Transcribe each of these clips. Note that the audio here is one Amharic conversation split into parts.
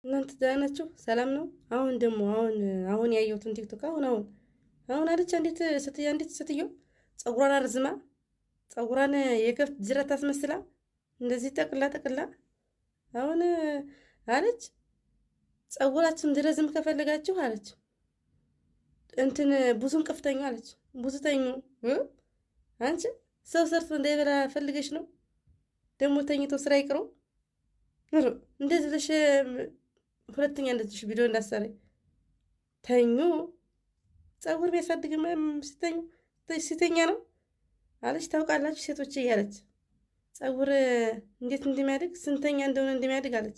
እናንተ ደህና ናችሁ? ሰላም ነው? አሁን ደግሞ አሁን ያየሁትን ቲክቶክ አሁን አለች አንዲት ስትዮ ፀጉሯን አርዝማ ፀጉሯን የከብት ጅራት አስመስላ እንደዚህ ጠቅላ አሁን አለች ፀጉራችን እንዲረዝም ከፈለጋችሁ አለች እንትን ብዙም ቅፍተኛ አለች ብዙ ተኙ አንቺ ሰው ሰርቶ እንዳይበላ ፈልገሽ ነው ደግሞ ተኝቶ ስራ ይቅሩ እንደዚህ ብለሽ ሁለተኛ እንደዚህ ቪዲዮ እንዳሰረኝ ተኙ ፀጉር ቢያሳድግ ሲተኛ ነው አለች። ታውቃላችሁ ሴቶች እያለች ፀጉር እንዴት እንደሚያድግ ስንተኛ እንደሆነ እንደሚያድግ አለች።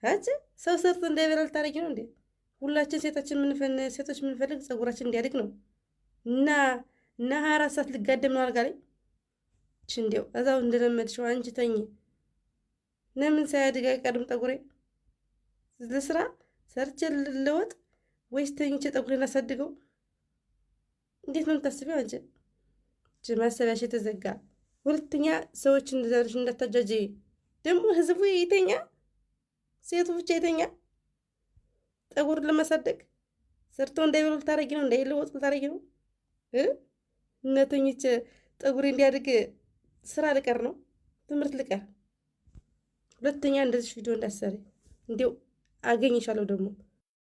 አጭ ሰው ሰርቶ እንዳይበላ ልታረጊ ነው እንዴ? ሁላችን ሴቶች የምንፈልግ ፀጉራችን እንዲያድግ ነው። እና 24 ሰዓት ልጋደም ነው አልጋ ላይ እንዴው እዛው እንደለመድሽው አንቺ ተኝ። ለምን ሳያድግ አይቀርም ጠጉሬ? ለስራ ሰርቼ ልለወጥ ወይስ ተኝቼ ጠጉሬን አሳድገው? እንዴት ነው የምታስቢው አንቺ? ማሰቢያሽ የተዘጋ። ሁለተኛ ሰዎች እንደዛልሽ እንዳታጃጂ። ደግሞ ህዝቡ ይተኛ፣ ሴቱ ብቻ ይተኛ። ጠጉር ለማሳደግ ሰርቶ እንዳይበሉ ልታረጊ ነው፣ እንዳይለወጥ ልታረጊ ነው። እና ተኝቼ ጠጉሬ እንዲያድግ ስራ ልቀር ነው፣ ትምህርት ልቀር። ሁለተኛ እንደዚህ ቪዲዮ እንዳሰሪ እንዴው አገኝሻለሁ ደግሞ